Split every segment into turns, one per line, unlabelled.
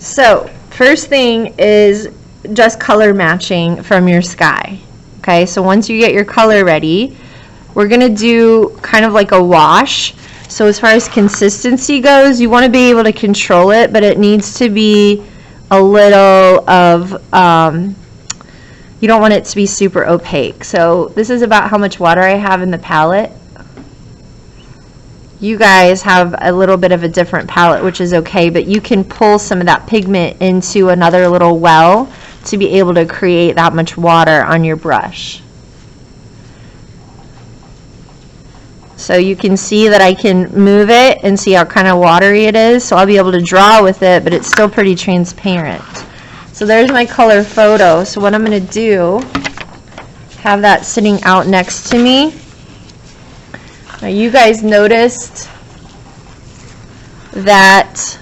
So first thing is just color matching from your sky. Okay, so once you get your color ready, we're gonna do kind of like a wash. So as far as consistency goes, you want to be able to control it, but it needs to be a little of, you don't want it to be super opaque. So this is about how much water I have in the palette. You guys have a little bit of a different palette, which is okay, but you can pull some of that pigment into another little well to be able to create that much water on your brush. So you can see that I can move it and see how kind of watery it is. So I'll be able to draw with it, but it's still pretty transparent. So there's my color photo. So what I'm going to do, have that sitting out next to me. Now you guys noticed that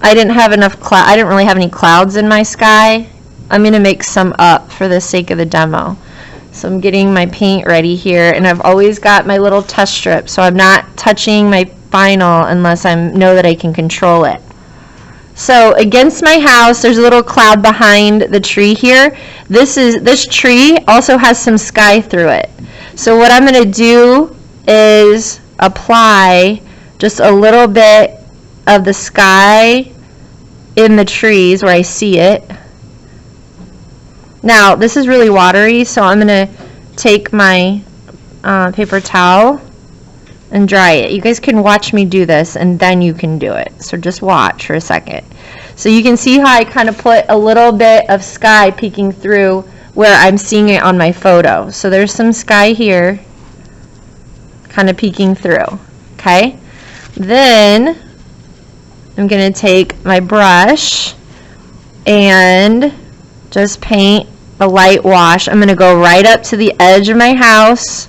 I didn't have enough I didn't really have any clouds in my sky. I'm going to make some up for the sake of the demo. So I'm getting my paint ready here, and I've always got my little test strip, so I'm not touching my final unless I know that I can control it. So against my house, there's a little cloud behind the tree here. This tree also has some sky through it. So what I'm going to do is apply just a little bit of the sky in the trees where I see it. Now, this is really watery, so I'm going to take my paper towel and dry it. You guys can watch me do this, and then you can do it. So just watch for a second. So you can see how I kind of put a little bit of sky peeking through where I'm seeing it on my photo. So there's some sky here kind of peeking through. Okay? Then I'm going to take my brush and just paint a light wash. I'm going to go right up to the edge of my house.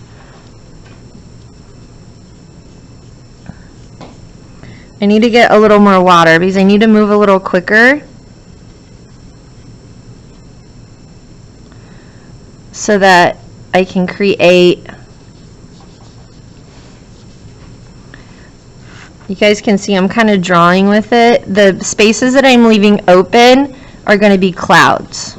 I need to get a little more water because I need to move a little quicker so that I can create. You guys can see I'm kind of drawing with it. The spaces that I'm leaving open are going to be clouds.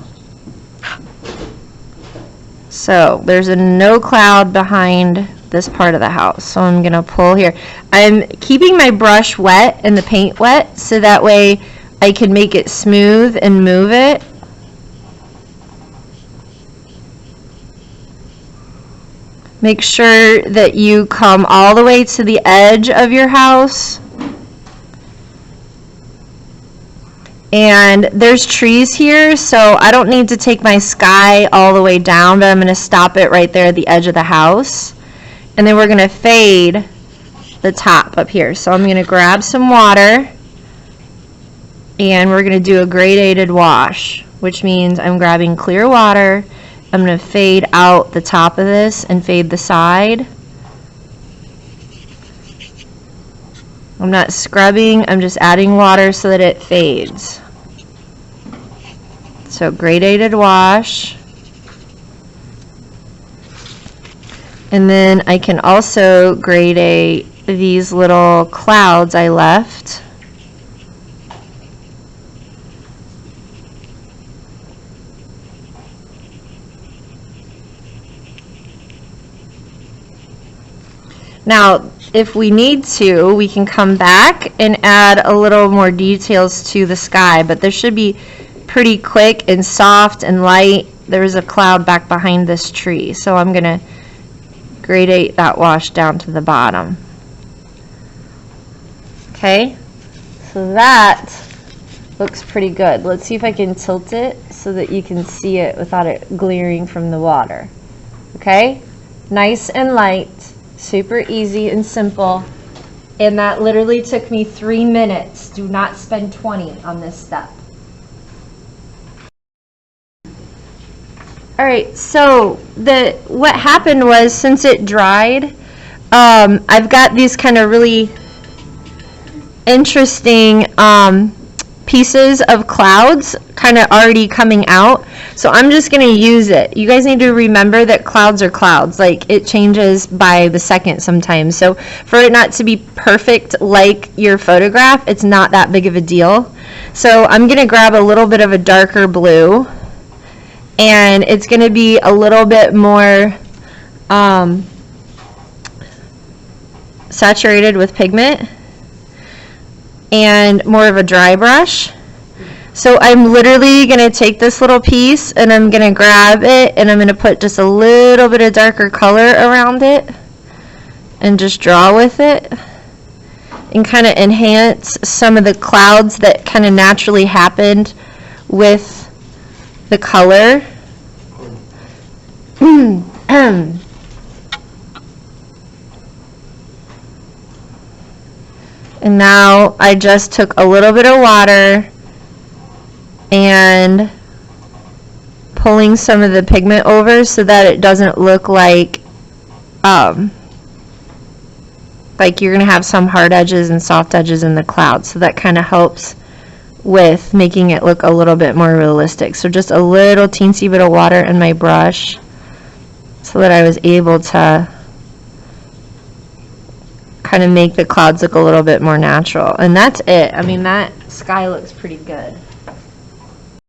So there's no cloud behind this part of the house. So I'm going to pull here. I'm keeping my brush wet and the paint wet so that way I can make it smooth and move it. Make sure that you come all the way to the edge of your house. And there's trees here, so I don't need to take my sky all the way down, but I'm going to stop it right there at the edge of the house. And then we're going to fade the top up here. So I'm going to grab some water, and we're going to do a gradated wash, which means I'm grabbing clear water. I'm going to fade out the top of this and fade the side. I'm not scrubbing, I'm just adding water so that it fades. So gradated wash. And then I can also gradate these little clouds I left. Now, if we need to, we can come back and add a little more details to the sky, but this should be pretty quick and soft and light. There's a cloud back behind this tree, so I'm going to gradate that wash down to the bottom. Okay, so that looks pretty good. Let's see if I can tilt it so that you can see it without it glaring from the water. Okay, nice and light. Super easy and simple, and that literally took me 3 minutes. Do not spend 20 on this step. Alright, so what happened was, since it dried, I've got these kind of really interesting pieces of clouds kind of already coming out. So I'm just going to use it. You guys need to remember that clouds are clouds. Like, it changes by the second sometimes. So for it not to be perfect like your photograph, it's not that big of a deal. So I'm going to grab a little bit of a darker blue, and it's going to be a little bit more saturated with pigment and more of a dry brush. So I'm literally going to take this little piece and I'm going to grab it and I'm going to put just a little bit of darker color around it and just draw with it and kind of enhance some of the clouds that kind of naturally happened with the color. And now I just took a little bit of water and pulling some of the pigment over so that it doesn't look like you're going to have some hard edges and soft edges in the clouds. So that kind of helps with making it look a little bit more realistic. So just a little teensy bit of water in my brush so that I was able to kind of make the clouds look a little bit more natural. And that's it. I mean, that sky looks pretty good.